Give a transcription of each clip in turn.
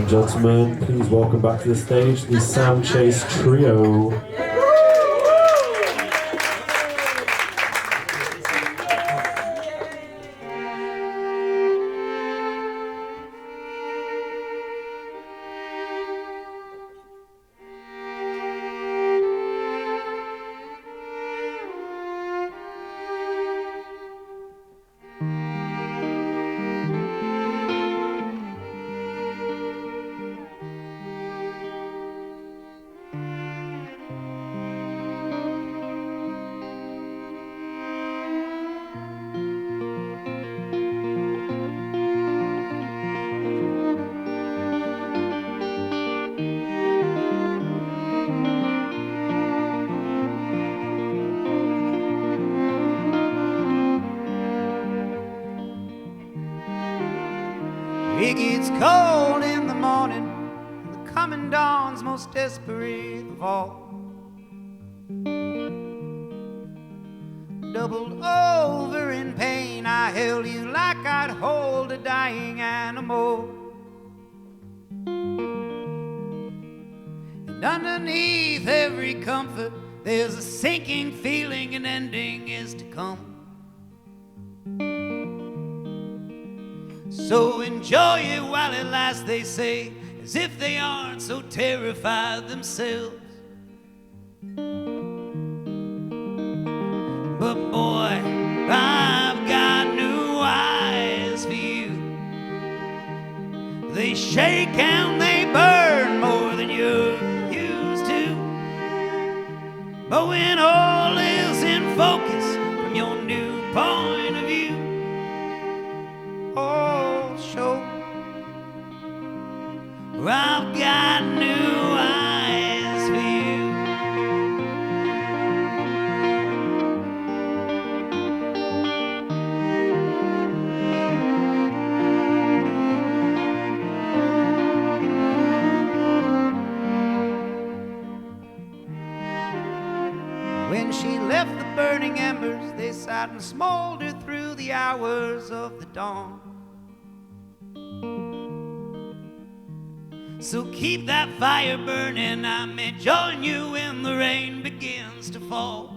and gentlemen, please welcome back to the stage the Sam Chase Trio. It gets cold in the morning, and the coming dawn's most desperate of all. Doubled over in pain, I held you like I'd hold a dying animal. And underneath every comfort, there's a sinking feeling an ending is to come. So enjoy it while it lasts, they say, as if they aren't so terrified themselves. But boy, I've got new eyes for you. They shake and they burn more than you're used to. But when all is in focus from your new point of view, I've got new eyes for you. When she left the burning embers, they sat and smoldered through the hours of the dawn. So keep that fire burning, I may join you when the rain begins to fall.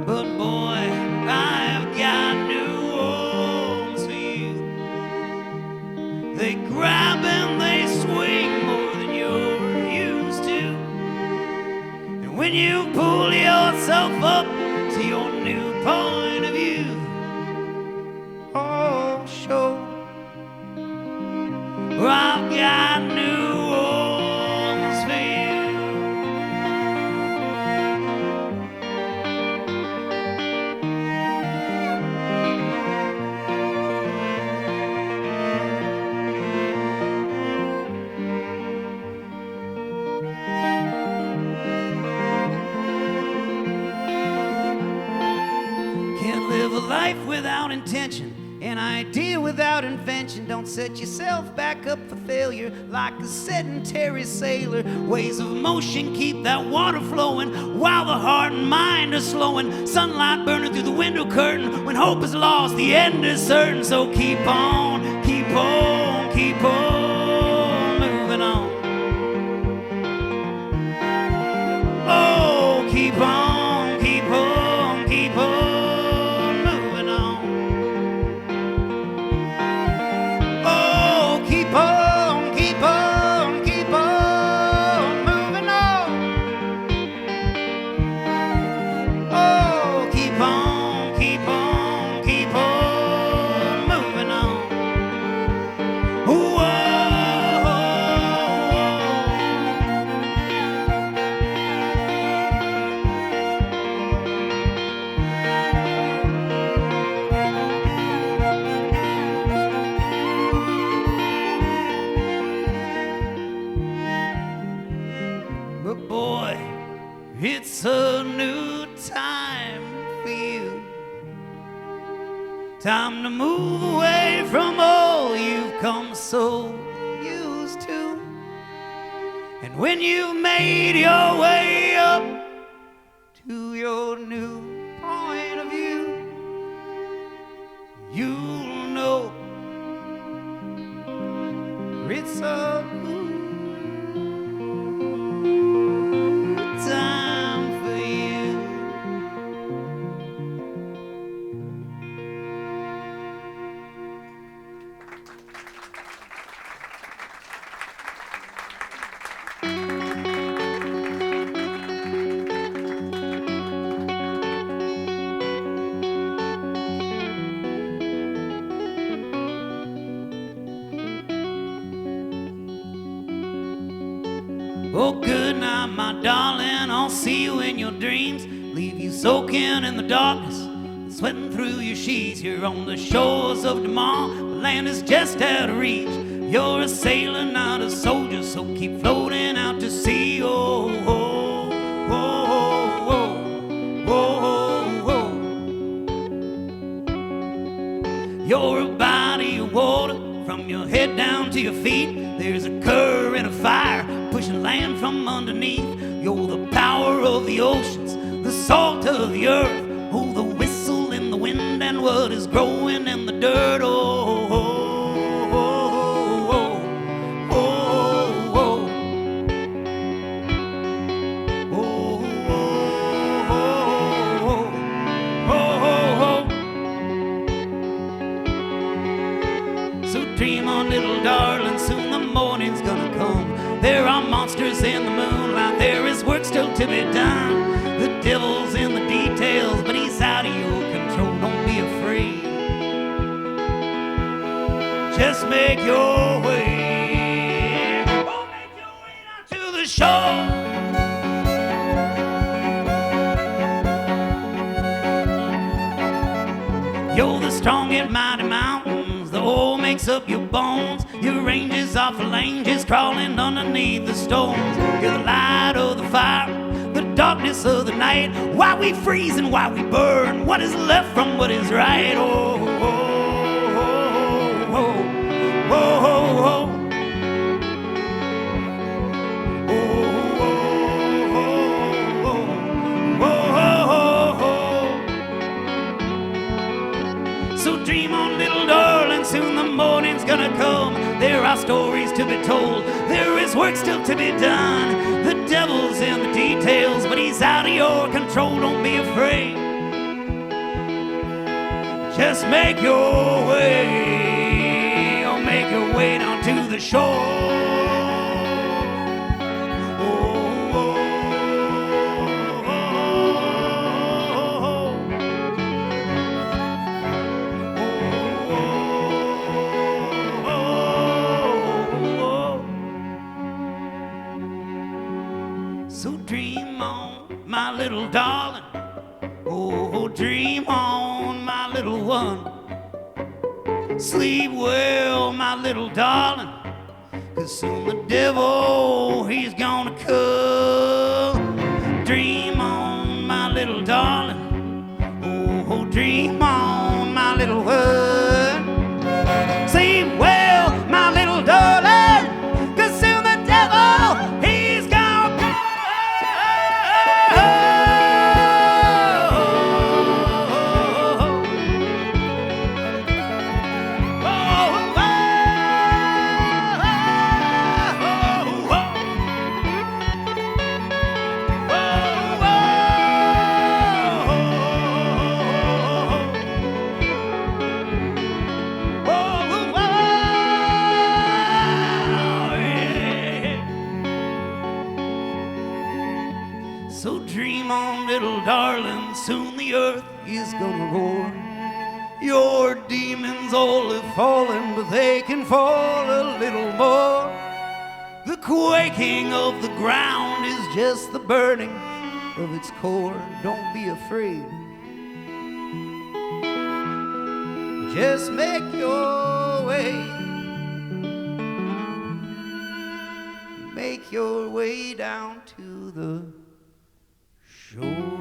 But boy, I've got new arms for you. They grab and they swing more than you're used to. And when you pull yourself up to your new point of view, oh, sure, I've got new arms for you. Can't live a life without intention, an idea without invention. Don't set yourself back up for failure like a sedentary sailor. Ways of motion keep that water flowing while the heart and mind are slowing. Sunlight burning through the window curtain. When hope is lost, the end is certain. So keep on, keep on, keep on moving on. Oh, keep on, keep on, keep on. But boy, it's a new time for you. Time to move away from all you've come so used to. And when you've made your way up to your new point of view, you'll know time for you. Oh, good night, my darling. I'll see you in your dreams. Leave you soaking in the darkness, sweating through your sheets. You're on the shores of tomorrow, but land is just out of reach. You're a sailor, not a soldier, so keep floating out to sea. Oh, oh, oh, oh, oh, oh, oh. You're a body of water from your head down to your feet. There's a current of fire pushing land from underneath. You're the power of the oceans, the salt of the earth. Oh, the whistle in the wind and what is growing in the dirt. Oh, oh, oh, oh, oh, oh, oh, oh, oh, oh. So dream on, little darling, soon the morning's gonna come. There are monsters in the moonlight, there is work still to be done. The devil's in the details, but he's out of your control. Don't be afraid. Just make your way. Oh, make your way down to the shore. You're the strong and mighty mountains, the oil makes up your bones. Your ranges are phalanges crawling underneath the stones. You're the light of the fire, the darkness of the night. Why we freeze and why we burn, what is left from what is right. Oh, oh, oh, oh, oh, oh, oh. So dream on, little darling, soon the morning's gonna come. There are stories to be told, there is work still to be done. The devil's in the details, but he's out of your control. Don't be afraid. Just make your way, or make your way down to the shore. So dream on, my little darling. Oh, dream on, my little one. Sleep well, my little darling, 'cause soon the devil, he's gonna come. Dream on, my little darling. Oh, dream on, my little one. Sleep well, my little darling, 'cause soon the devil, he's gonna come. So dream on, little darling, soon the earth is gonna roar. Your demons all have fallen, but they can fall a little more. The quaking of the ground is just the burning of its core. Don't be afraid. Just make your way. Make your way down to the shore.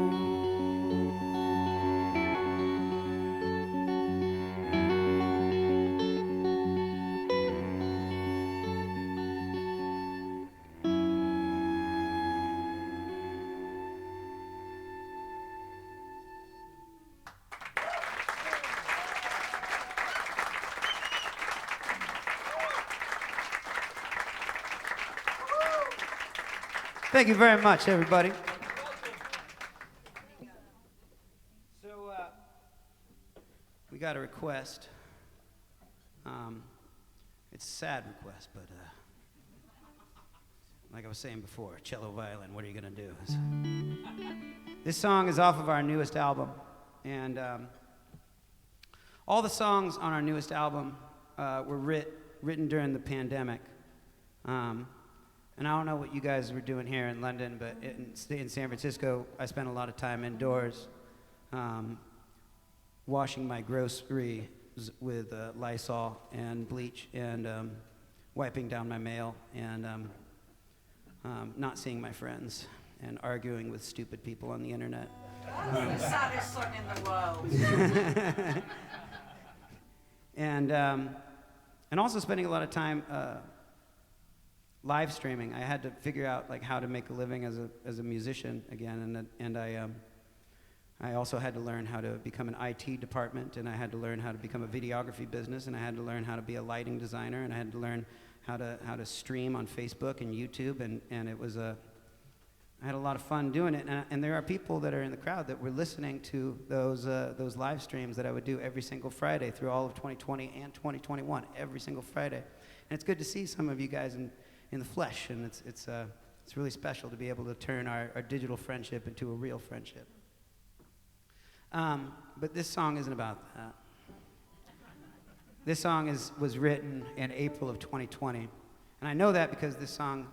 Thank you very much, everybody. So, we got a request. It's a sad request, but like I was saying before, cello, violin, what are you going to do? This song is off of our newest album, and all the songs on our newest album were written during the pandemic. And I don't know what you guys were doing here in London, but in San Francisco, I spent a lot of time indoors washing my groceries with Lysol and bleach and wiping down my mail and not seeing my friends and arguing with stupid people on the internet. That's the saddest song in the world. And also spending a lot of time live streaming. I had to figure out like how to make a living as a musician again, and I also had to learn how to become an IT department, and I had to learn how to become a videography business, and I had to learn how to be a lighting designer, and I had to learn how to stream on Facebook and YouTube, and it was I had a lot of fun doing it, and there are people that are in the crowd that were listening to those live streams that I would do every single Friday through all of 2020 and 2021, every single Friday, and it's good to see some of you guys in the flesh, and it's really special to be able to turn our digital friendship into a real friendship. But this song isn't about that. This song was written in April of 2020, and I know that because this song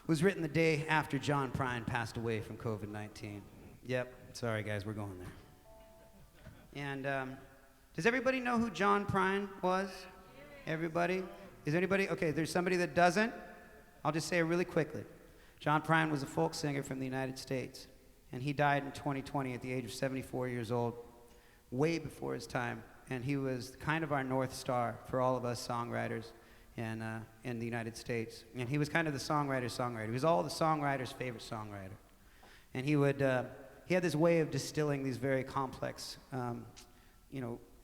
was written the day after John Prine passed away from COVID-19. Yep, sorry guys, we're going there. And does everybody know who John Prine was? Everybody? Is anybody? Okay, there's somebody that doesn't. I'll just say it really quickly. John Prine was a folk singer from the United States, and he died in 2020 at the age of 74 years old, way before his time, and he was kind of our North Star for all of us songwriters in the United States. And he was kind of the songwriter's songwriter. He was all the songwriter's favorite songwriter. And he had this way of distilling these very complex,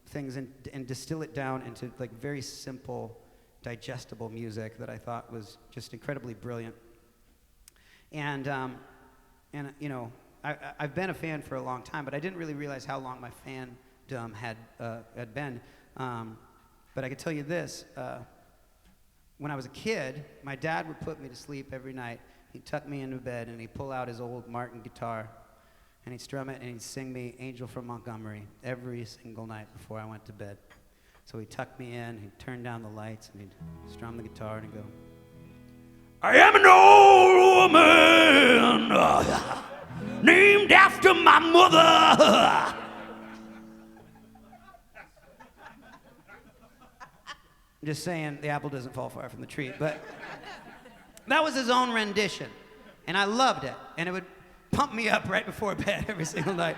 things and distill it down into like very simple, digestible music that I thought was just incredibly brilliant. And I've been a fan for a long time, but I didn't really realize how long my fandom had been. But I can tell you this, when I was a kid, my dad would put me to sleep every night. He'd tuck me into bed, and he'd pull out his old Martin guitar, and he'd strum it, and he'd sing me Angel from Montgomery every single night before I went to bed. So he'd tuck me in, he'd turn down the lights, and he'd strum the guitar, and he'd go, I am an old woman named after my mother. I'm just saying the apple doesn't fall far from the tree, but that was his own rendition, and I loved it, and it would pump me up right before bed every single night.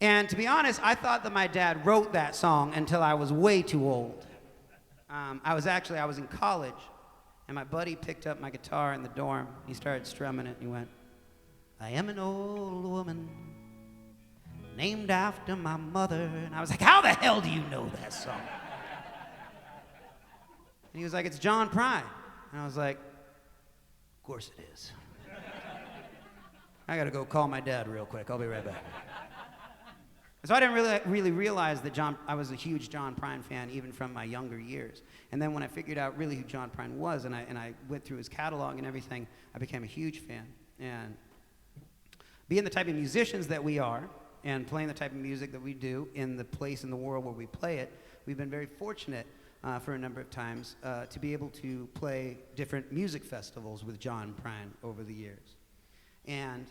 And to be honest, I thought that my dad wrote that song until I was way too old. I was in college, and my buddy picked up my guitar in the dorm. He started strumming it, and he went, I am an old woman named after my mother. And I was like, how the hell do you know that song? And he was like, it's John Prine. And I was like, of course it is. I gotta go call my dad real quick. I'll be right back. So I didn't really realize that I was a huge John Prine fan even from my younger years. And then when I figured out really who John Prine was and I went through his catalog and everything, I became a huge fan. And being the type of musicians that we are and playing the type of music that we do in the place in the world where we play it, we've been very fortunate for a number of times to be able to play different music festivals with John Prine over the years. And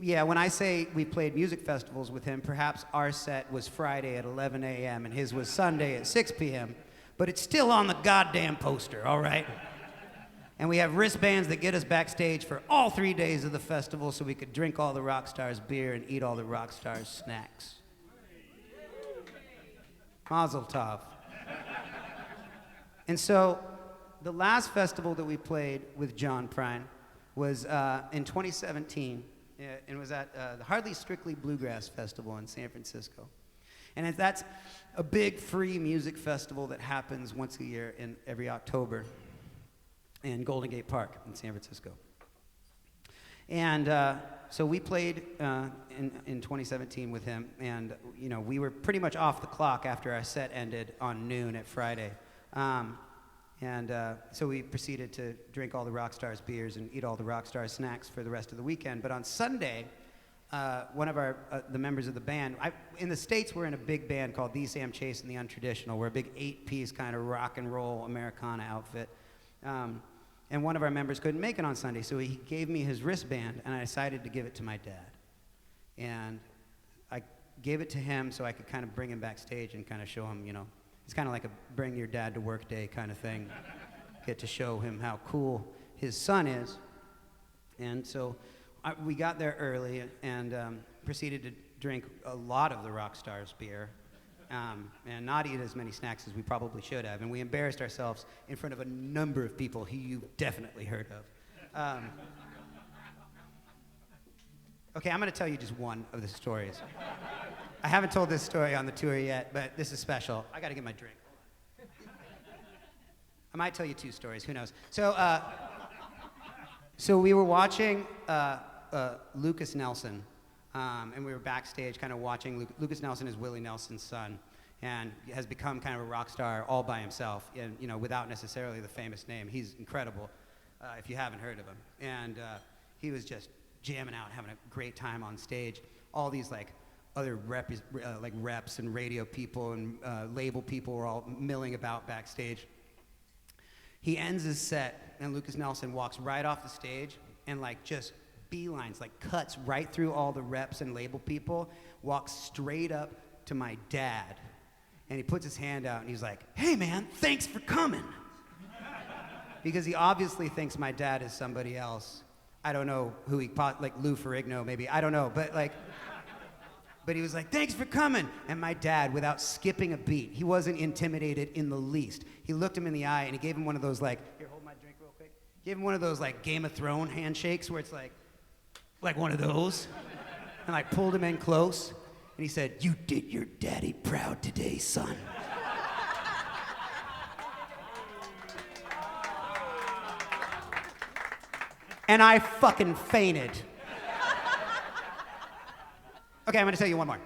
yeah, when I say we played music festivals with him, perhaps our set was Friday at 11 a.m. and his was Sunday at 6 p.m., but it's still on the goddamn poster, all right? And we have wristbands that get us backstage for all 3 days of the festival so we could drink all the rock stars' beer and eat all the rock stars' snacks. Mazel tov. And so the last festival that we played with John Prine was in 2017. It was at the Hardly Strictly Bluegrass Festival in San Francisco. And that's a big free music festival that happens once a year in every October. in Golden Gate Park in San Francisco. And so we played in 2017 with him, and we were pretty much off the clock after our set ended on noon at Friday. So we proceeded to drink all the Rockstars beers and eat all the Rockstars snacks for the rest of the weekend. But on Sunday, one of the members of the band, in the States, we're in a big band called The Sam Chase and the Untraditional. We're a big 8-piece kind of rock and roll Americana outfit. And one of our members couldn't make it on Sunday, so he gave me his wristband, and I decided to give it to my dad. And I gave it to him so I could kind of bring him backstage and kind of show him, it's kind of like a bring your dad to work day kind of thing. Get to show him how cool his son is. And so we got there early and proceeded to drink a lot of the Rockstars beer. And not eat as many snacks as we probably should have. And we embarrassed ourselves in front of a number of people who you've definitely heard of. Okay, I'm going to tell you just one of the stories. I haven't told this story on the tour yet, but this is special. I got to get my drink. I might tell you 2 stories, who knows. So we were watching Lucas Nelson. And we were backstage kind of watching. Lucas Nelson is Willie Nelson's son and has become kind of a rock star all by himself, and, without necessarily the famous name. He's incredible if you haven't heard of him. And he was just jamming out, having a great time on stage. All these other reps and radio people and label people were all milling about backstage. He ends his set, and Lucas Nelson walks right off the stage and just beelines, cuts right through all the reps and label people, walks straight up to my dad, and he puts his hand out and he's like, "Hey man, thanks for coming." Because he obviously thinks my dad is somebody else. I don't know who Lou Ferrigno maybe, I don't know, but he was like, "Thanks for coming." And my dad, without skipping a beat, he wasn't intimidated in the least. He looked him in the eye and he gave him one of those here, hold my drink real quick. Gave him one of those Game of Thrones handshakes where it's like one of those, and pulled him in close, and he said, "You did your daddy proud today, son." And I fucking fainted. Okay, I'm gonna tell you one more.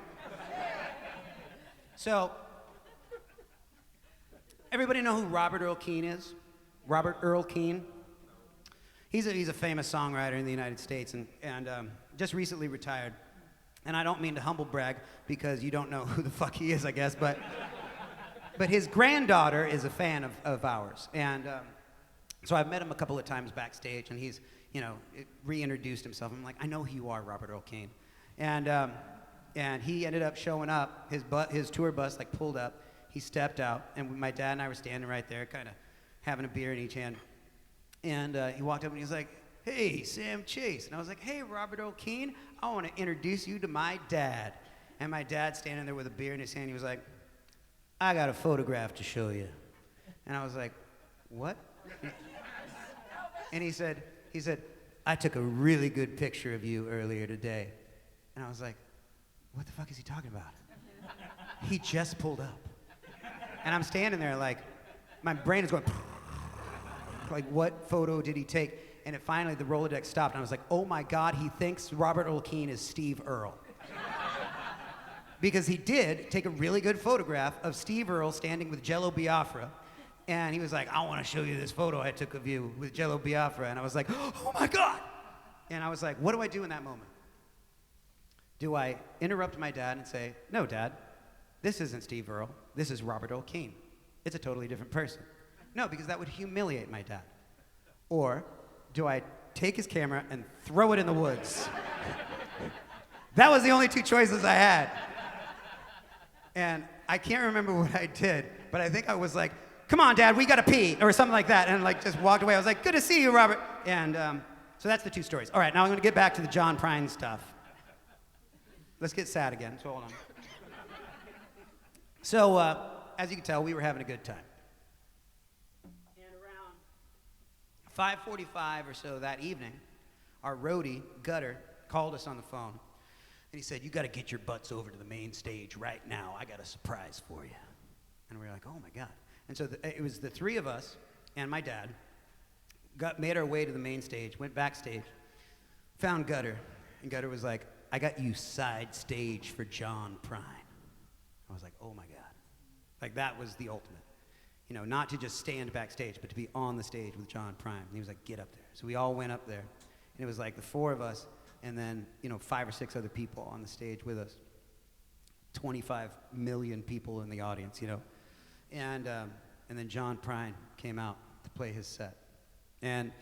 So, everybody know who Robert Earl Keen is? Robert Earl Keen? He's a famous songwriter in the United States and just recently retired. And I don't mean to humble brag because you don't know who the fuck he is, I guess, but his granddaughter is a fan of ours. And so I've met him a couple of times backstage, and he's, reintroduced himself. I'm like, "I know who you are, Robert Earl Keen." And he ended up showing up. His tour bus pulled up. He stepped out, and my dad and I were standing right there, kind of having a beer in each hand. And he walked up and he was like, "Hey, Sam Chase." And I was like, "Hey, Robert Earl Keen, I want to introduce you to my dad." And my dad standing there with a beer in his hand, he was like, "I got a photograph to show you." And I was like, "What?" And he said, "I took a really good picture of you earlier today." And I was like, "What the fuck is he talking about?" He just pulled up. And I'm standing there my brain is going, what photo did he take? And finally, the Rolodex stopped, and I was like, "Oh my God, he thinks Robert Earl Keen is Steve Earle." Because he did take a really good photograph of Steve Earle standing with Jello Biafra, and he was like, "I want to show you this photo I took of you with Jello Biafra." And I was like, "Oh my God!" And I was like, what do I do in that moment? Do I interrupt my dad and say, "No, Dad, this isn't Steve Earle. This is Robert Earl Keen. It's a totally different person"? No, because that would humiliate my dad. Or do I take his camera and throw it in the woods? That was the only 2 choices I had. And I can't remember what I did, but I think I was like, "Come on, Dad, we gotta pee," or something like that, and just walked away. I was like, "Good to see you, Robert." And so that's the 2 stories. All right, now I'm gonna get back to the John Prine stuff. Let's get sad again, so hold on. So, as you can tell, we were having a good time. And around 5:45 or so that evening, our roadie, Gutter, called us on the phone. And he said, "You got to get your butts over to the main stage right now. I got a surprise for you." And we were like, "Oh my God." And so it was the 3 of us and my dad made our way to the main stage, went backstage, found Gutter, and Gutter was like, I got you side stage for John Prine. I was like, oh my God. Like, that was the ultimate. You know, not to just stand backstage, but to be on the stage with John Prine. And he was like, get up there. So we all went up there, and it was like the four of us, and then, you know, 5 or 6 other people on the stage with us. 25 million people in the audience, you know. And then John Prine came out to play his set. And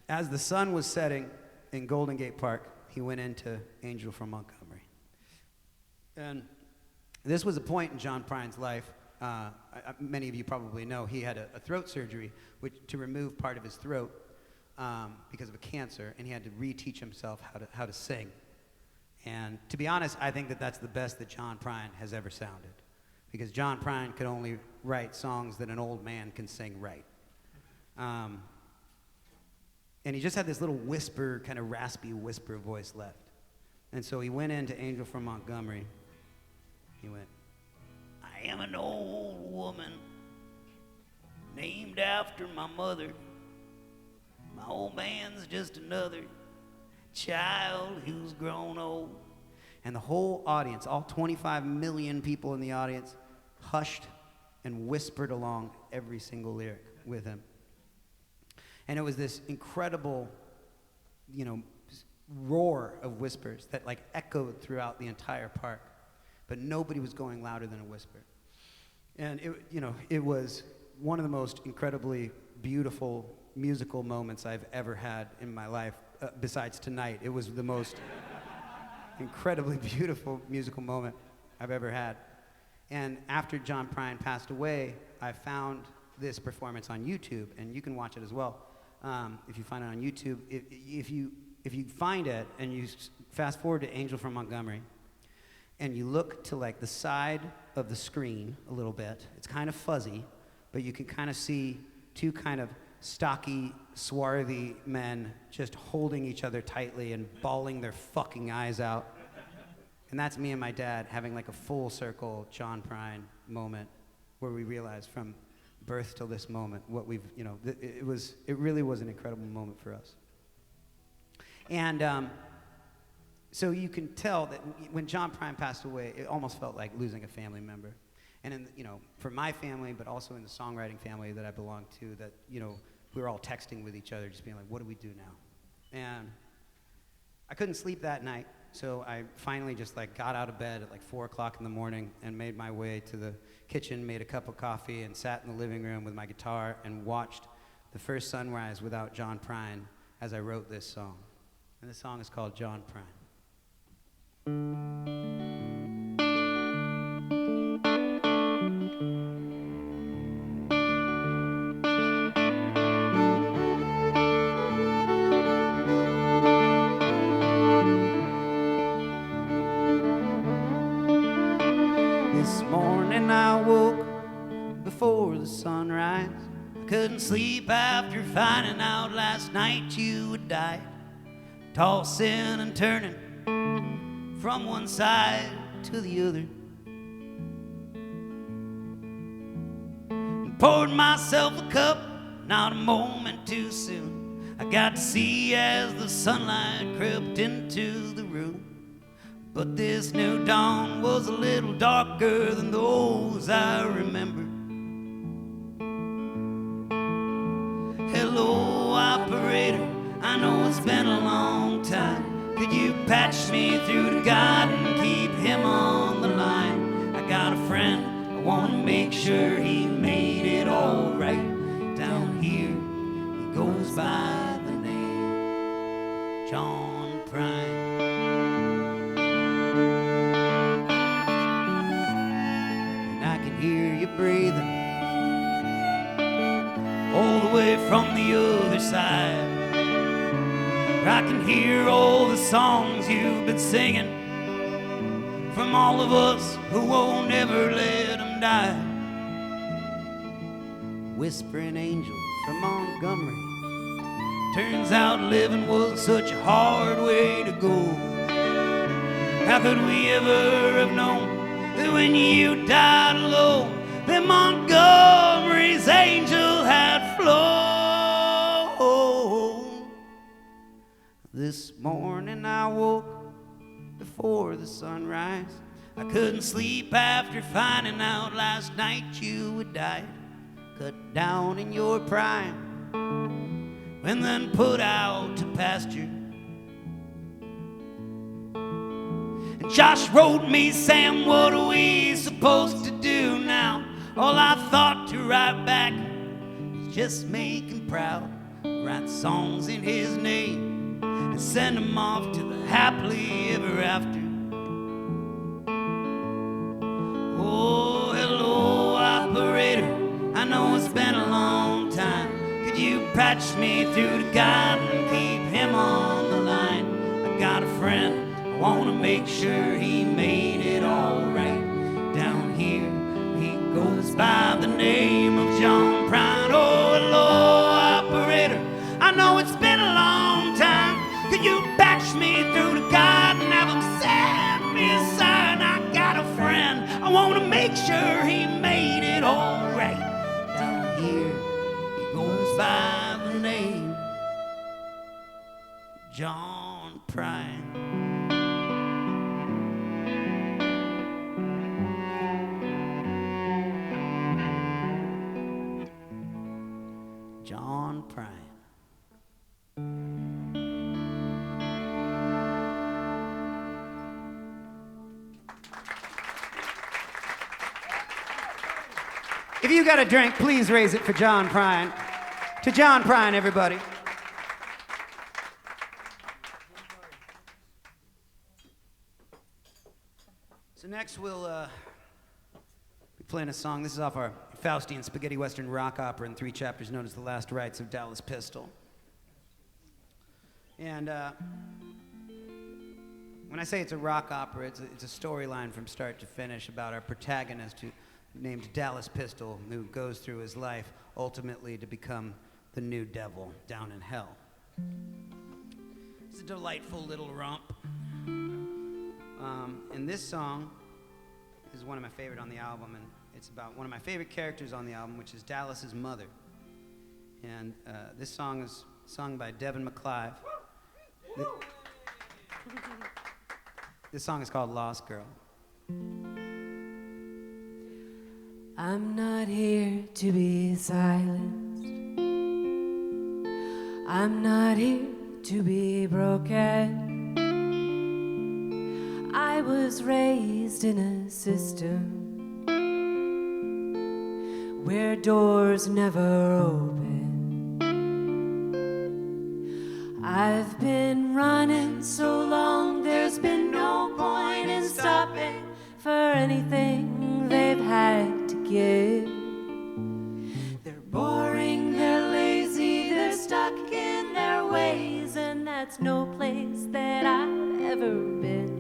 as the sun was setting in Golden Gate Park, he went into Angel from Montgomery. And this was a point in John Prine's life. Many of you probably know he had a throat surgery to remove part of his throat because of a cancer, and he had to reteach himself how to sing. And to be honest, I think that that's the best that John Prine has ever sounded, because John Prine could only write songs that an old man can sing right. And he just had this little whisper, kind of raspy whisper voice left. And so he went into Angel from Montgomery. He went, I am an old woman named after my mother. My old man's just another child who's grown old. And the whole audience, all 25 million people in the audience, hushed and whispered along every single lyric with him. And it was this incredible, you know, roar of whispers that like echoed throughout the entire park, but nobody was going louder than a whisper. And it, you know, it was one of the most incredibly beautiful musical moments I've ever had in my life, besides tonight. It was the most incredibly beautiful musical moment I've ever had. And after John Prine passed away, I found this performance on YouTube, and you can watch it as well. If you find it on YouTube, if you find it and you fast forward to Angel from Montgomery, and you look to like the side of the screen a little bit, it's kind of fuzzy, but you can kind of see 2 kind of stocky, swarthy men just holding each other tightly and bawling their fucking eyes out. And that's me and my dad having like a full circle John Prine moment where we realized from birth till this moment what we've, you know, it really was an incredible moment for us. And so you can tell that when John Prine passed away, it almost felt like losing a family member. And in, you know, for my family, but also in the songwriting family that I belong to, that, you know, we were all texting with each other, just being like, what do we do now? And I couldn't sleep that night, so I finally just like got out of bed at like 4 o'clock in the morning and made my way to the kitchen, made a cup of coffee, and sat in the living room with my guitar and watched the first sunrise without John Prine as I wrote this song. And this song is called John Prine. This morning I woke before the sunrise. I couldn't sleep after finding out last night you had died. Tossing and turning from one side to the other, and poured myself a cup, not a moment too soon. I got to see as the sunlight crept into the room. But this new dawn was a little darker than those I remember. Hello, operator, I know it's been a long time. Could you patch me through to God and keep him on the line? I got a friend, I want to make sure he made it all right. Down here, he goes by the name John Prine. Hear you breathing all the way from the other side. I can hear all the songs you've been singing from all of us who won't ever let them die. Whispering angel from Montgomery. Turns out living was such a hard way to go. How could we ever have known that when you died alone, that Montgomery's angel had flown? This morning I woke before the sunrise. I couldn't sleep after finding out last night you had died, cut down in your prime and then put out to pasture. And Josh wrote me, Sam, what are we supposed to do now? All I thought to write back was just make him proud, write songs in his name and send him off to the happily ever after. Oh, hello, operator, I know it's been a long time. Could you patch me through to God and keep him on the line? I got a friend, I wanna make sure he made it all right. Down here, he goes by the name of John Prine. Oh, hello, operator, I know it's been a long time. Could you patch me through to God and have him send me a sign? I got a friend, I wanna make sure he made it all right. Down here, he goes by the name John Prine. John Prine. If you got a drink, please raise it for John Prine. To John Prine, everybody. So next we'll be playing a song. This is off our Faustian spaghetti western rock opera in 3 chapters known as The Last Rites of Dallas Pistol. And when I say it's a rock opera, it's a storyline from start to finish about our protagonist who named Dallas Pistol, who goes through his life ultimately to become the new devil down in hell. It's a delightful little romp. And this song is one of my favorite on the album, and it's about one of my favorite characters on the album, which is Dallas's mother. And this song is sung by Devin McClive. This song is called Lost Girl. I'm not here to be silenced. I'm not here to be broken. I was raised in a system where doors never open. I've been running so long, there's been no point in stopping for anything they've had to give. They're boring, they're lazy, they're stuck in their ways, and that's no place that I've ever been.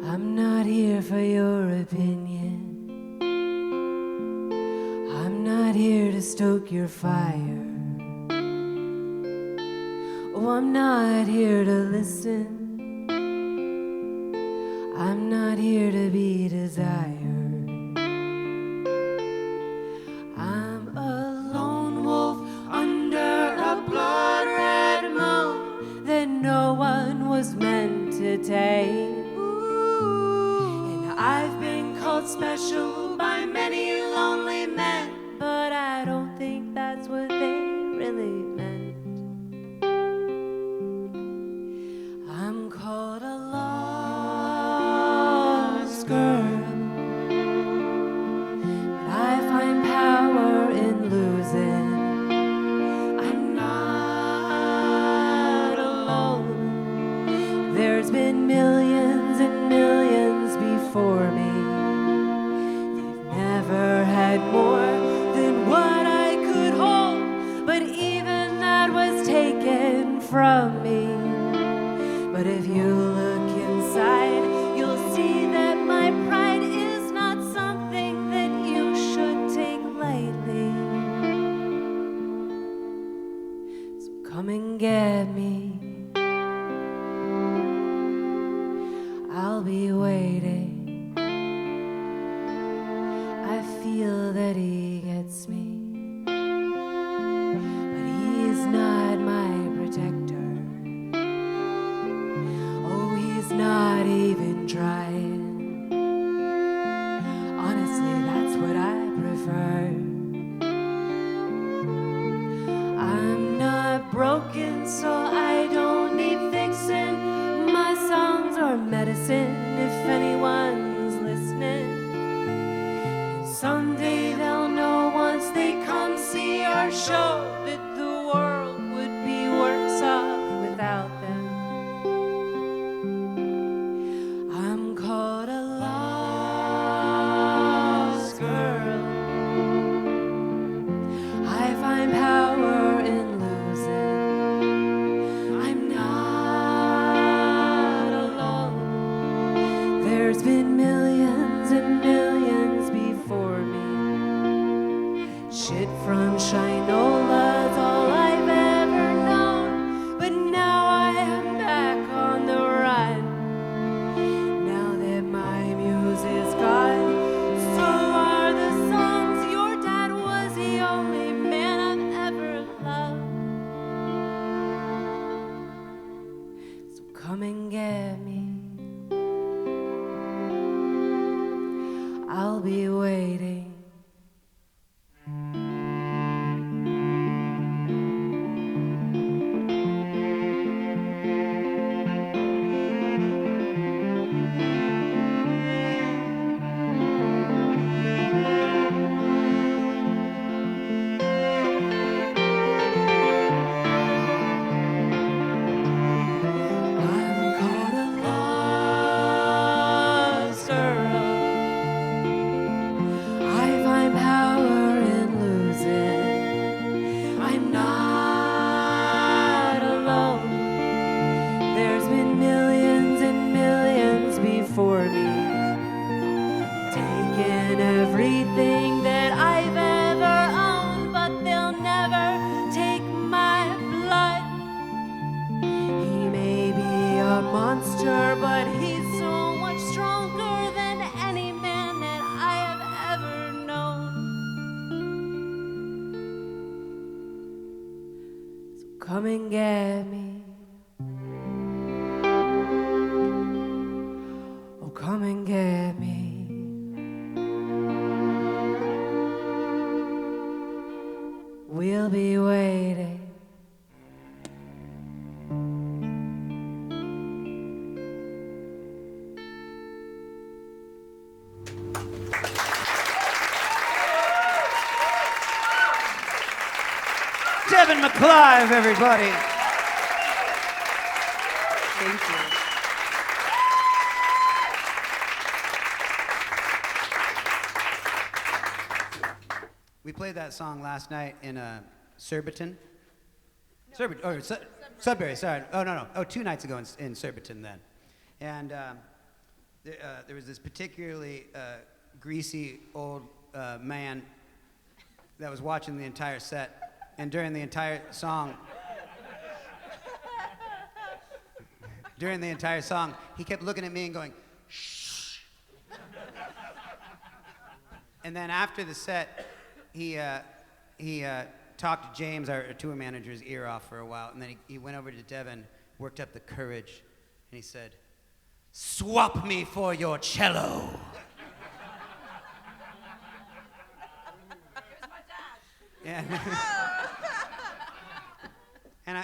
I'm not here for your opinion. I'm not here to stoke your fire. Oh, I'm not here to listen. I'm not here to be desired. I'm a lone wolf under a blood-red moon that no one was meant to tame. And I've been called special by many lonely men, but I don't think that's what they really meant. I'm called a lost girl, but I find power in losing. I'm not alone. There's been millions and millions before me. They've never had more than what I could hold, but even that was taken from me. But if you look inside, you'll see that my pride is not something that you should take lightly. So come and get me. I'll be waiting. I feel that he gets me, but he's not my broken, so I don't need fixing. My songs are medicine if anyone's listening. And someday they'll know once they come see our show that the world would be worse off without them. I'm called a lost girl. I find power in losing. I'm not alone. There's been millions and millions before me. Shit from Shinola's all I've ever known. But now I am back on the run. Now that my muse is gone, so are the songs. Your dad was the only man I've ever loved. So come and get me. I'll be waiting. I'm caught a lost girl. I find power in losing. I'm not alone. There's been millions and millions before me, taking everything that I've ever owned, but they'll never take my blood. He may be a monster, but he's so much stronger than any man that I have ever known. So come and get me. Oh, come and get me. We'll be waiting. Devin McClive, everybody. Thank you. We played that song last night in Surbiton. Sudbury, sorry. Oh, no. Oh, 2 nights ago in Surbiton then. And there was this particularly greasy old man that was watching the entire set. And during the entire song, he kept looking at me and going, shh. And then after the set, he talked to James, our tour manager's ear off for a while, and then he went over to Devin, worked up the courage, and he said, swap me for your cello. Yeah.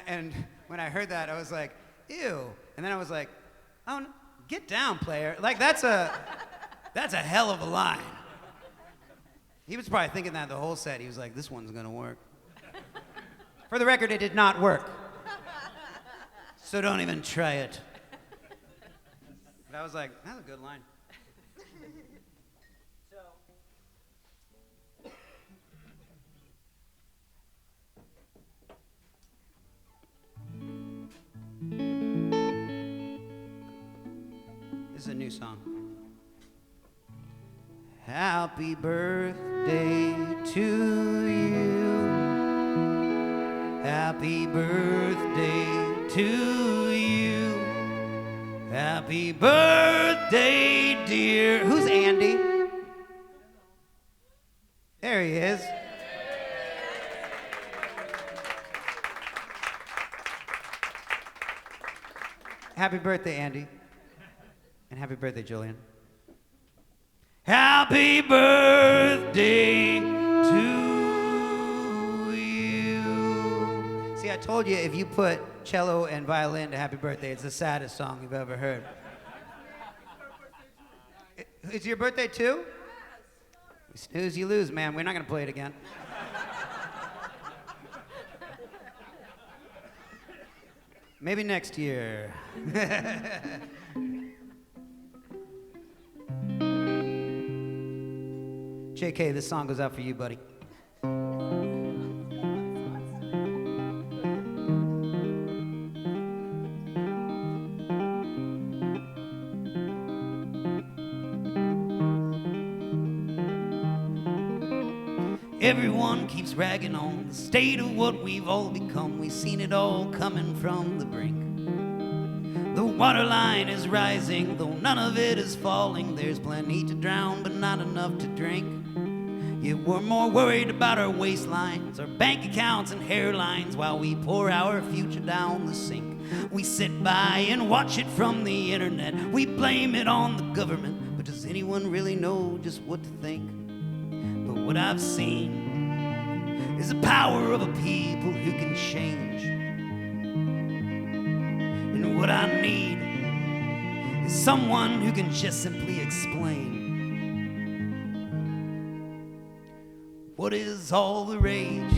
And when I heard that, I was like, ew. And then I was like, oh, get down, player. Like, that's a hell of a line. He was probably thinking that the whole set. He was like, this one's gonna work. For the record, it did not work. So don't even try it. But I was like, that's a good line. This is a new song. Happy birthday to you. Happy birthday to you. Happy birthday, dear. Who's Andy? There he is. Happy birthday, Andy. And happy birthday, Julian. Happy birthday to you. See, See, I told you if you put cello and violin to Happy Birthday, it's the saddest song you've ever heard. It's your birthday too? You snooze, you lose, man. We're not gonna play it again. Maybe next year. JK, this song goes out for you, buddy. Everyone keeps ragging on the state of what we've all become. We've seen it all coming from the brink. The waterline is rising, though none of it is falling. There's plenty to drown, but not enough to drink. Yeah, we're more worried about our waistlines, our bank accounts and hairlines, while we pour our future down the sink. We sit by and watch it from the internet. We blame it on the government, but does anyone really know just what to think? But what I've seen is the power of a people who can change. And what I need is someone who can just simply explain. What is all the rage?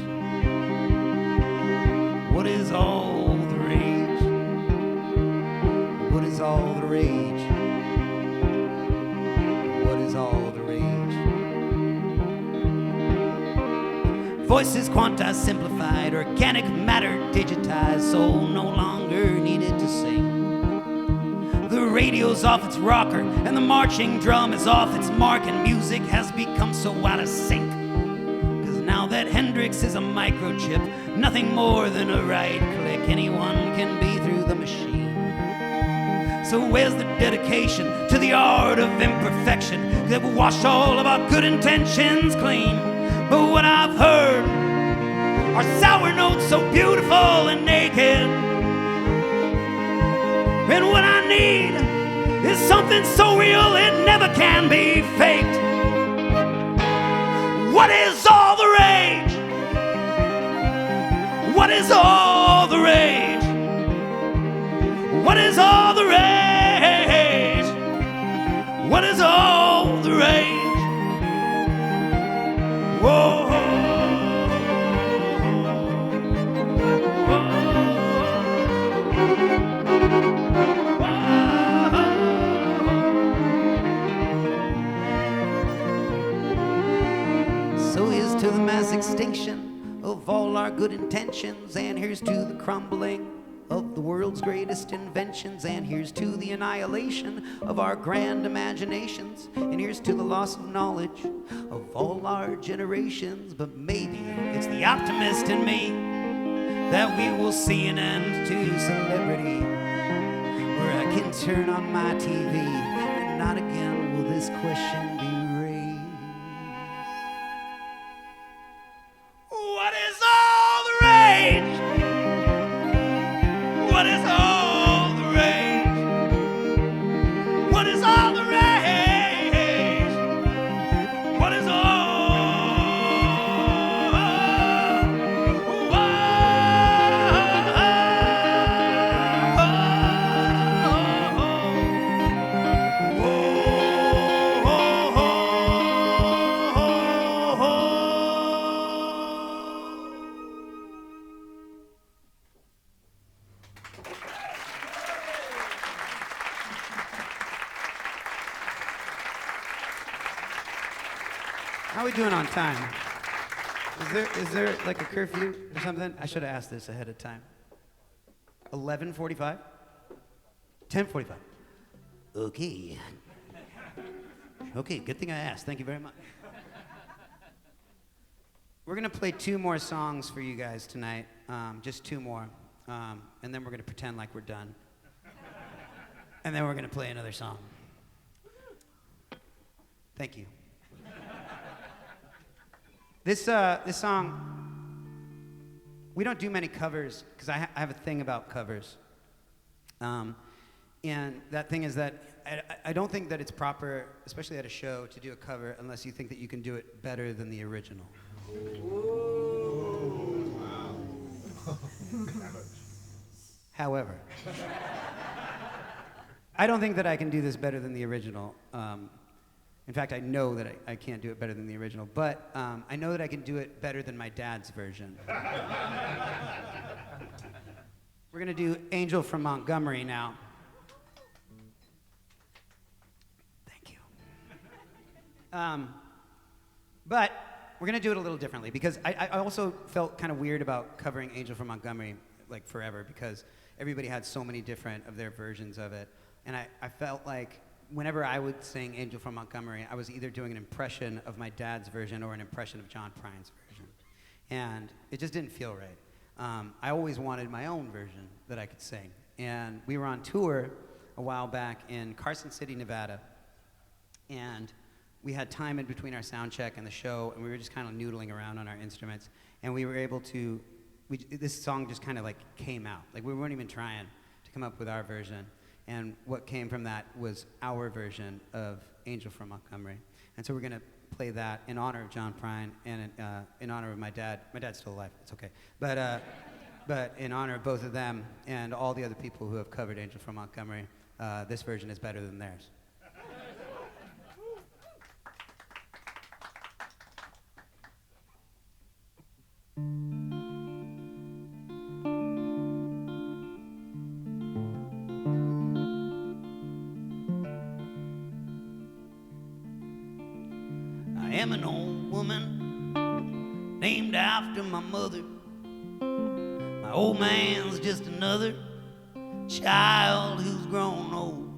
What is all the rage? What is all the rage? What is all the rage? Voices quantized, simplified, organic matter digitized, soul no longer needed to sing. The radio's off its rocker, and the marching drum is off its mark, and music has become so out of sync. Cause now that Hendrix is a microchip, nothing more than a right click, anyone can be through the machine. So where's the dedication to the art of imperfection that will wash all of our good intentions clean? But what I've heard are sour notes so beautiful and naked. And what I need is something so real it never can be faked. What is all the rage? What is all the rage? What is all the rage? What is all the rage? Whoa. So here's to the mass extinction of all our good intentions, and here's to the crumbling of the world's greatest inventions, and here's to the annihilation of our grand imaginations, and here's to the loss of knowledge of all our generations. But maybe it's the optimist in me that we will see an end to celebrity, where I can turn on my TV and not again will this question be raised. What is all the rage? What is all the rage? What is all the rage? What is all? How are we doing on time? Is there like a curfew or something? I should have asked this ahead of time. 11:45? 10:45. Okay. Okay, good thing I asked. Thank you very much. We're gonna play 2 more songs for you guys tonight. Just 2 more. And then we're gonna pretend like we're done. And then we're gonna play another song. Thank you. This song, we don't do many covers, because I have a thing about covers. And that thing is that I don't think that it's proper, especially at a show, to do a cover unless you think that you can do it better than the original. Wow. However, I don't think that I can do this better than the original. In fact, I know that I can't do it better than the original, but I know that I can do it better than my dad's version. We're gonna do Angel from Montgomery now. Thank you. But we're gonna do it a little differently because I also felt kind of weird about covering Angel from Montgomery like forever because everybody had so many different of their versions of it. And I felt like whenever I would sing Angel from Montgomery, I was either doing an impression of my dad's version or an impression of John Prine's version. And it just didn't feel right. I always wanted my own version that I could sing. And we were on tour a while back in Carson City, Nevada. And we had time in between our sound check and the show, and we were just kind of noodling around on our instruments. And we were able to, this song just kind of like came out. Like we weren't even trying to come up with our version. And what came from that was our version of Angel from Montgomery. And so we're going to play that in honor of John Prine and in honor of my dad. My dad's still alive, it's okay. But in honor of both of them and all the other people who have covered Angel from Montgomery, this version is better than theirs. I am an old woman named after my mother. My old man's just another child who's grown old.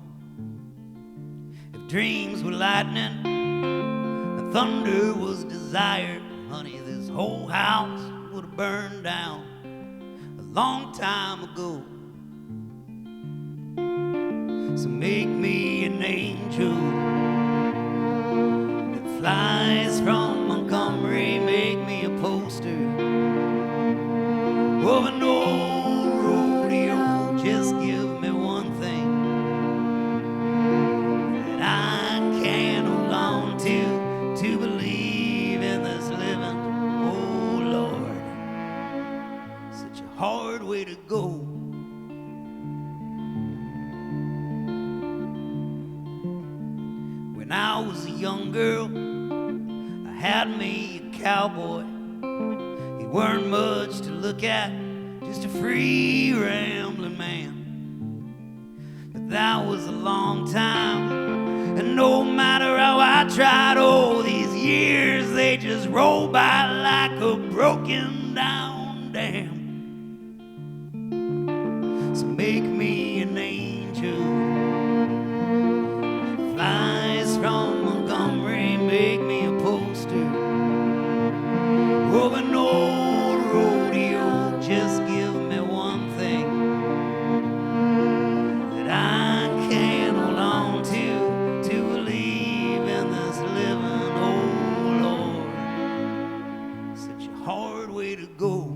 If dreams were lightning and thunder was desire, honey, this whole house would have burned down a long time ago. So make me an angel flies from Montgomery, make me a poster of an old rodeo. Just give me one thing that I can hold on to believe in this living. Oh Lord, such a hard way to go. When I was a young girl, had me a cowboy. He weren't much to look at, just a free rambling man. But that was a long time, and no matter how I tried, oh, these years, they just roll by like a broken down dam. So make me an angel that flies from Montgomery, make me a poster of an old rodeo. Just give me one thing that I can hold on to believe in this living. Oh Lord, such a hard way to go.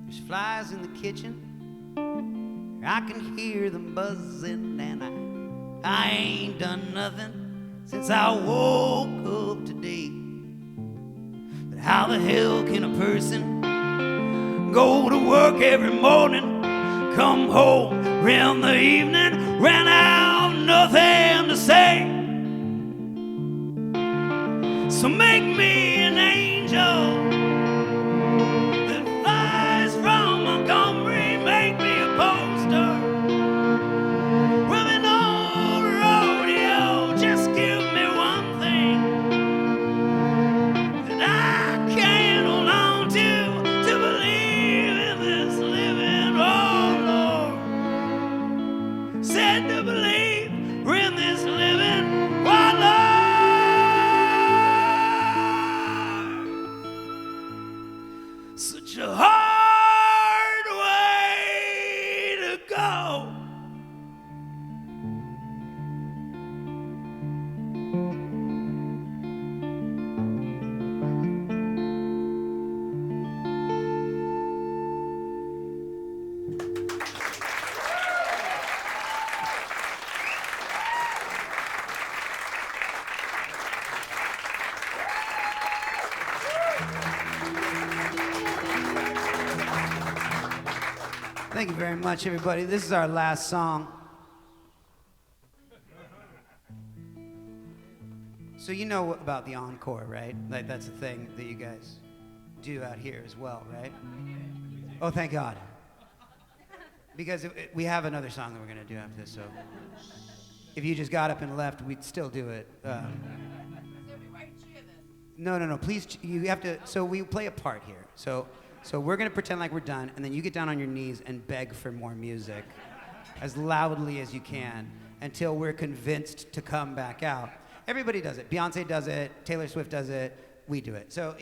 There's flies in the kitchen, I can hear them buzzing, and I ain't done nothing since I woke up today. But how the hell can a person go to work every morning, come home around the evening, run out, nothing to say? So make me an angel that flies from Montgomery, make me a poster Thank you very much, everybody. This is our last song. So you know about the encore, right? Like that's a thing that you guys do out here as well, right? Oh, thank God. Because we have another song that we're gonna do after this, so if you just got up and left, we'd still do it. No. Please, you have to. So we play a part here. So we're gonna pretend like we're done, and then you get down on your knees and beg for more music, as loudly as you can, until we're convinced to come back out. Everybody does it. Beyonce does it. Taylor Swift does it. We do it. So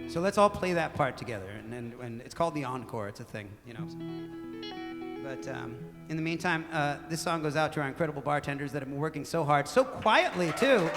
So let's all play that part together, and it's called the encore. It's a thing, But in the meantime, this song goes out to our incredible bartenders that have been working so hard, so quietly too.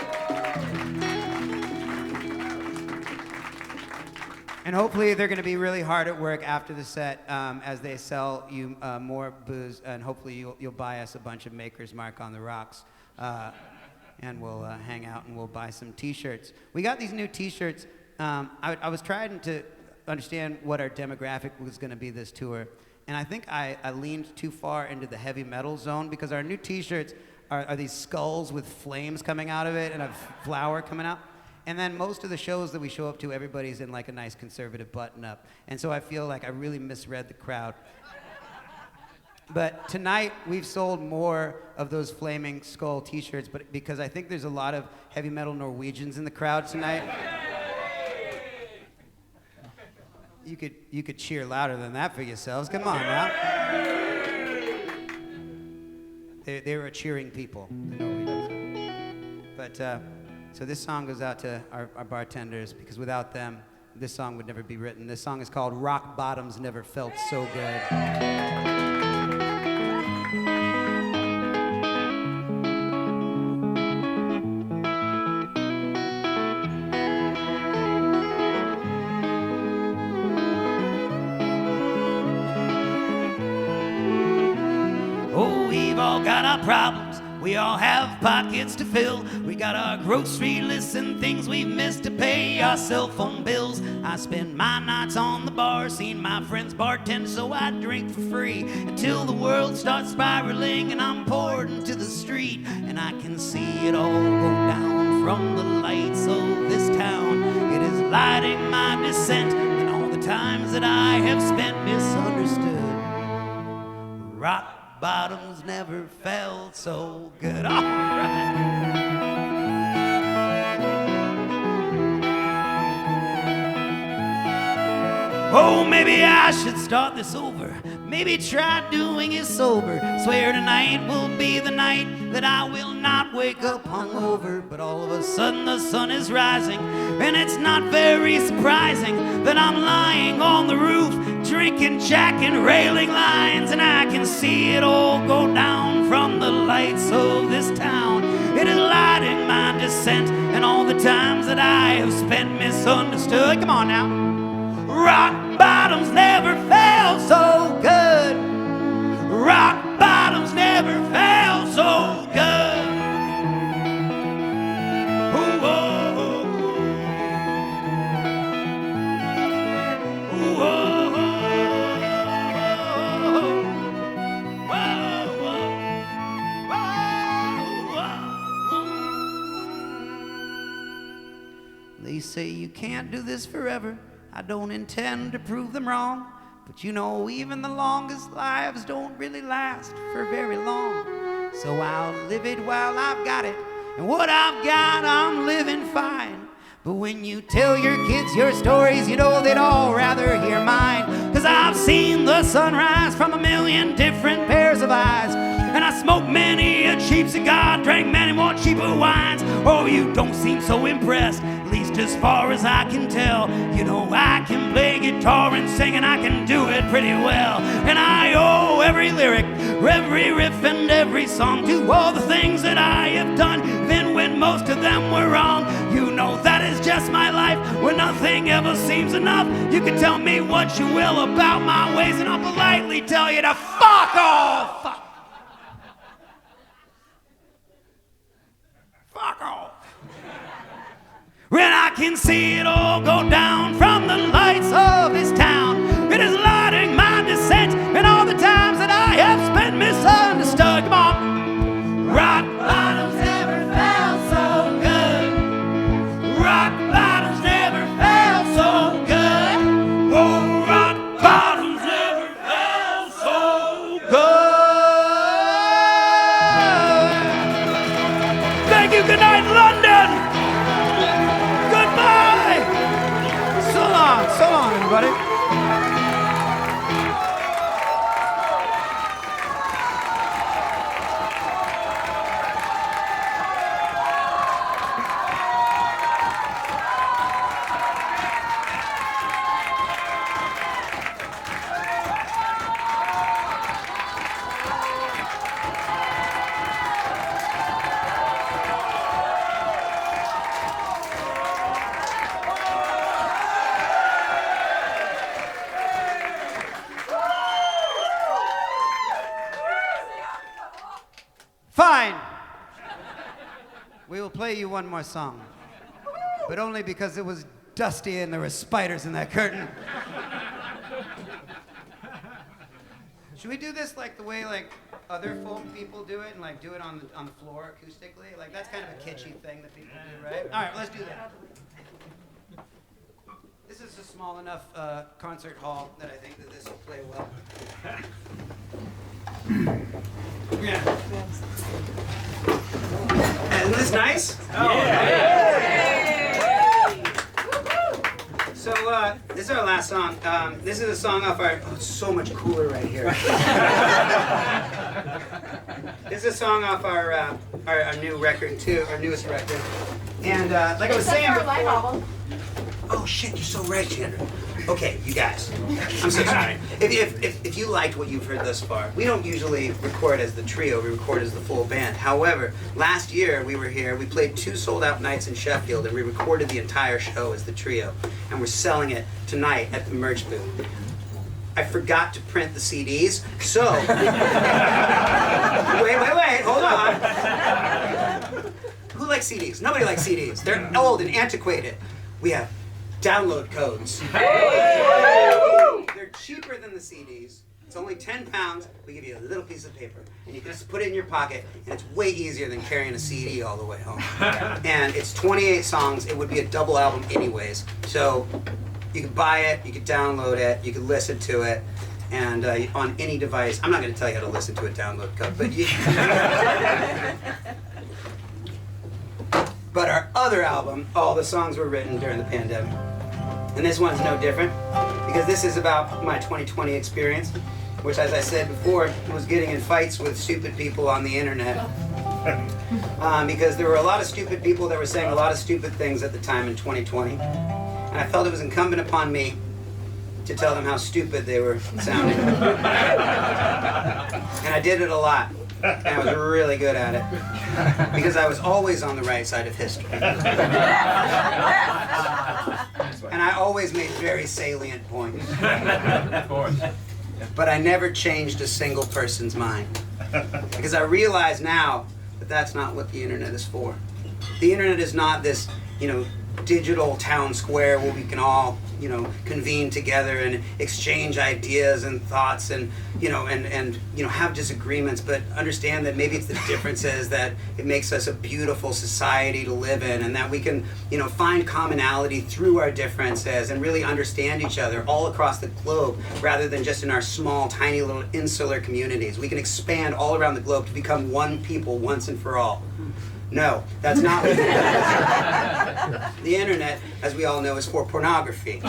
And hopefully they're going to be really hard at work after the set as they sell you more booze, and hopefully you'll buy us a bunch of Maker's Mark on the Rocks, and we'll hang out and we'll buy some T-shirts. We got these new T-shirts. I was trying to understand what our demographic was going to be this tour, and I think I leaned too far into the heavy metal zone, because our new T-shirts are these skulls with flames coming out of it and a flower coming out. And then most of the shows that we show up to, everybody's in like a nice conservative button-up. And so I feel like I really misread the crowd. But tonight, we've sold more of those flaming skull T-shirts, but because I think there's a lot of heavy metal Norwegians in the crowd tonight. You could cheer louder than that for yourselves. Come on now. They were cheering people, the Norwegians. But so this song goes out to our bartenders, because without them, this song would never be written. This song is called Rock Bottoms Never Felt So Good. Oh, we've all got our problems. We all have pockets to fill. We got our grocery lists and things we've missed to pay our cell phone bills. I spend my nights on the bar, seeing my friends bartend, so I drink for free until the world starts spiraling and I'm poured into the street. And I can see it all go down from the lights of this town. It is lighting my descent and all the times that I have spent misunderstood. Rock bottoms never felt so good. All right. Oh, maybe I should start this over. Maybe try doing it sober. Swear tonight will be the night that I will not wake up hungover. But all of a sudden the sun is rising, and it's not very surprising that I'm lying on the roof, drinking Jack and railing lines, and I can see it all go down from the lights of this town. It is lighting my descent and all the times that I have spent misunderstood. Come on now. Rock bottoms never felt so good. Rock bottoms never felt so good. Ooh, oh, ooh, oh, They say you can't do this forever. I don't intend to prove them wrong, but you know, even the longest lives don't really last for very long. So I'll live it while I've got it, and what I've got I'm living fine. But when you tell your kids your stories, you know they'd all rather hear mine. 'Cause I've seen the sunrise from a million different pairs of eyes, and I smoked many a cheap cigar, drank many more cheaper wines. Oh, you don't seem so impressed, at least as far as I can tell. You know, I can play guitar and sing, and I can do it pretty well. And I owe every lyric, every riff, and every song to all the things that I have done, even when most of them were wrong. You know, that is just my life, where nothing ever seems enough. You can tell me what you will about my ways, and I'll politely tell you to fuck off. Fuck off. When I can see it all go down from the lights of this town, it is light. Fine. We will play you one more song, but only because it was dusty and there were spiders in that curtain. Should we do this like the way like other folk people do it and like do it on the floor acoustically? Like that's kind of a kitschy thing that people do, right? All right, let's do that. This is a small enough concert hall that I think that this will play well. Yeah. Isn't this nice? Oh, yeah. So this is our last song. This is a song off our. Oh, it's so much cooler right here. This is a song off our new record too, our newest record. And like I was saying before. Oh shit, you're so right, Chandra. Okay, you guys. I'm so sorry. If you liked what you've heard thus far, we don't usually record as the trio, we record as the full band. However, last year we were here, we played 2 sold-out nights in Sheffield, and we recorded the entire show as the trio. And we're selling it tonight at the merch booth. I forgot to print the CDs, so... Wait, hold on. Who likes CDs? Nobody likes CDs. They're old and antiquated. We have download codes. They're cheaper than the CDs. It's only 10 pounds. We give you a little piece of paper, and you can just put it in your pocket, and it's way easier than carrying a CD all the way home. And it's 28 songs. It would be a double album anyways. So you can buy it, you can download it, you can listen to it, and on any device. I'm not going to tell you how to listen to a download code, but you... But our other album, all the songs were written during the pandemic. And this one's no different, because this is about my 2020 experience, which, as I said before, was getting in fights with stupid people on the internet. Because there were a lot of stupid people that were saying a lot of stupid things at the time in 2020. And I felt it was incumbent upon me to tell them how stupid they were sounding. And I did it a lot. And I was really good at it, because I was always on the right side of history. And I always made very salient points. Of course. But I never changed a single person's mind, because I realize now that that's not what the internet is for. The internet is not this, digital town square where we can all, convene together and exchange ideas and thoughts and have disagreements, but understand that maybe it's the differences that it makes us a beautiful society to live in, and that we can, find commonality through our differences and really understand each other all across the globe rather than just in our small, tiny little insular communities. We can expand all around the globe to become one people once and for all. No, that's not what it is. The internet, as we all know, is for pornography. So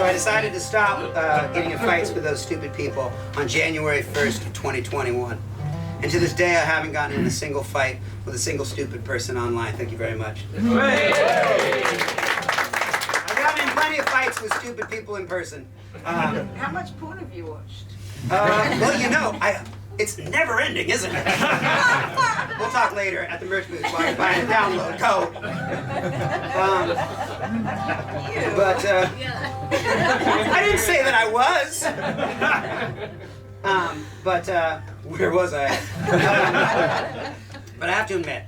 I decided to stop getting in fights with those stupid people on January 1st of 2021. And to this day, I haven't gotten in a single fight with a single stupid person online. Thank you very much. I've gotten in plenty of fights with stupid people in person. How much porn have you watched? Well, it's never ending, isn't it? We'll talk later at the merch booth while you're buying a download code. I didn't say that I was. Where was I? But I have to admit,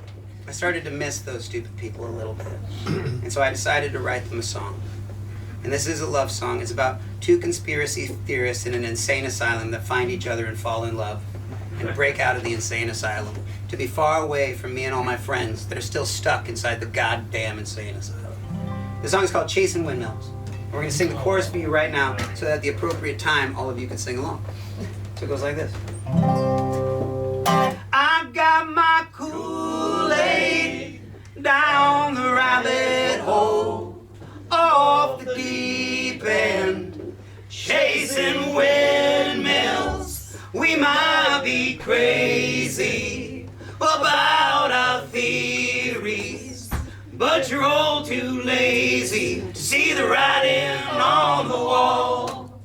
I started to miss those stupid people a little bit. And so I decided to write them a song. And this is a love song. It's about 2 conspiracy theorists in an insane asylum that find each other and fall in love and break out of the insane asylum to be far away from me and all my friends that are still stuck inside the goddamn insane asylum. The song is called Chasing Windmills. And we're going to sing the chorus for you right now so that at the appropriate time, all of you can sing along. So it goes like this. I've got my Kool-Aid down the rabbit hole, off the deep end, chasing windmills. We might be crazy about our theories, but you're all too lazy to see the writing on the wall.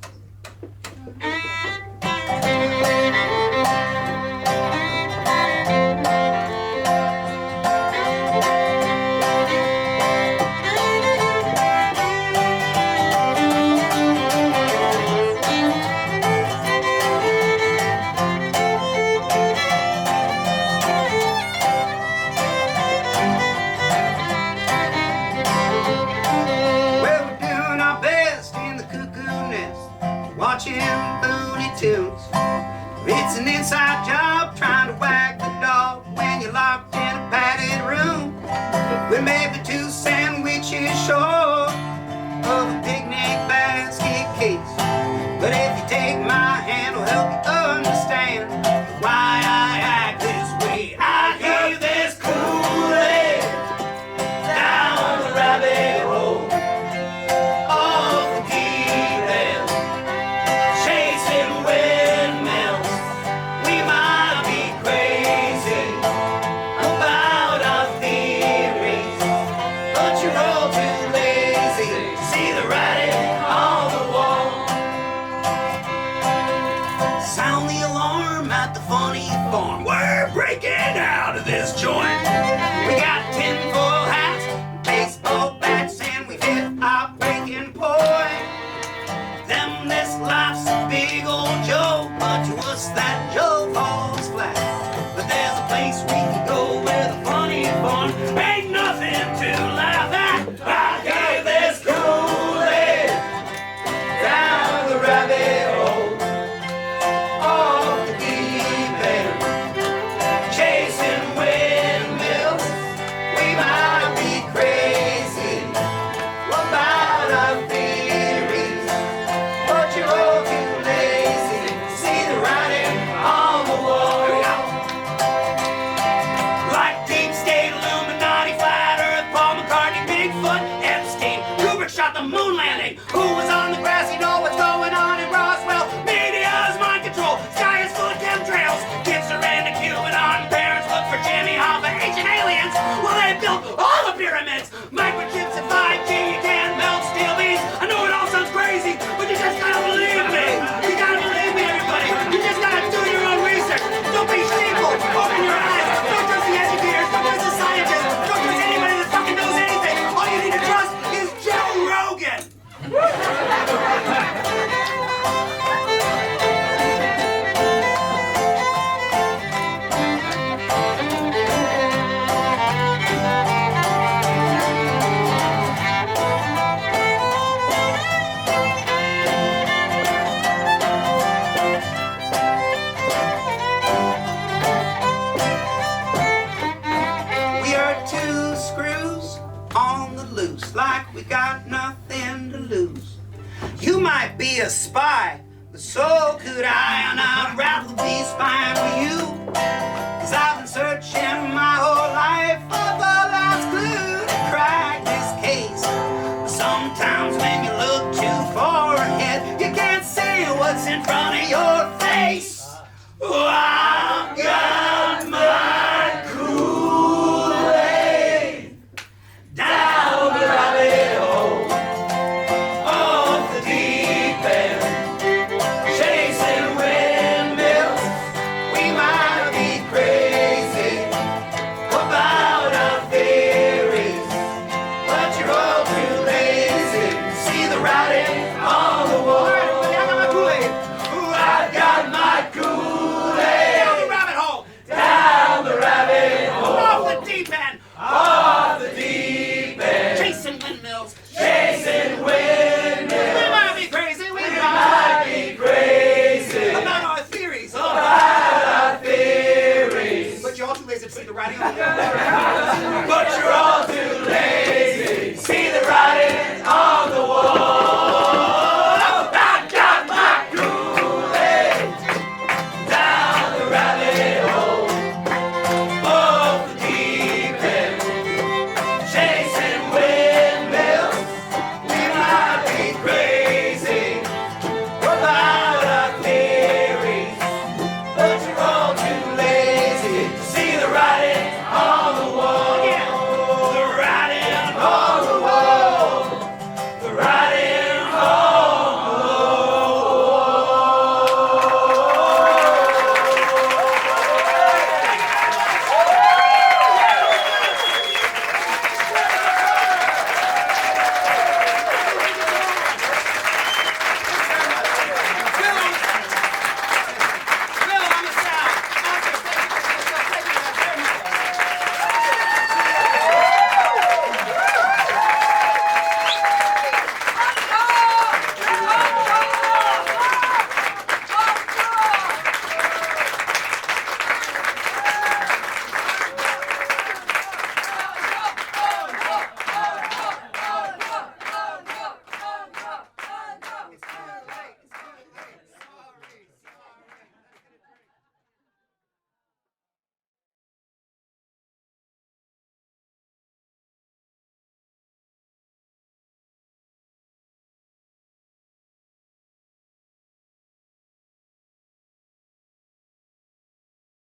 tunes. It's an inside job trying to whack the dog when you're locked in a padded room with maybe 2 sandwiches short of a picnic basket case. But if you take my hand, it'll help you understand why I act this way. I gave this Kool-Aid down the rabbit hole, off the deep end, chasing windmills. We might be crazy about our theories, but you're all too lazy to see the writing on the wall. Sound the alarm at the funny farm. We're breaking out of this joint. We got tinfoil hats, baseball bats, and we've hit our breaking point. Them, this life's a big old joke, but to us that joke falls flat. But there's a place we can go where the funny farm ain't nothing to laugh at. I gave this Kool-Aid down the rabbit hole, off the deep end, chasing windmills. We might be crazy about our theories, but you're all too lazy to see the writing on the wall. Here we go. Like deep state, Illuminati, flat earth, Paul McCartney, Bigfoot, Epstein, Kubrick shot the moon landing. Who was on the grass? You know what's going on in Roswell. Media's mind control, sky is full of chemtrails. Kids are into QAnon, parents look for Jimmy Hoffa, ancient aliens. Well, they built all the pyramids. Microchips and 5G, you can't melt steel beams. I know it all sounds crazy, but you just gotta believe me. You gotta believe me, everybody. You just gotta do your own research. Don't be shameful. Open your eyes. Don't trust the educators. Don't trust the scientists. Don't trust anybody that fucking knows anything. All you need to trust is Joe Rogan. We are 2 screws on the loose, like we got nothing to lose. You might be a spy, but so could I, and I'd rather be spying with you. 'Cause I've been searching my whole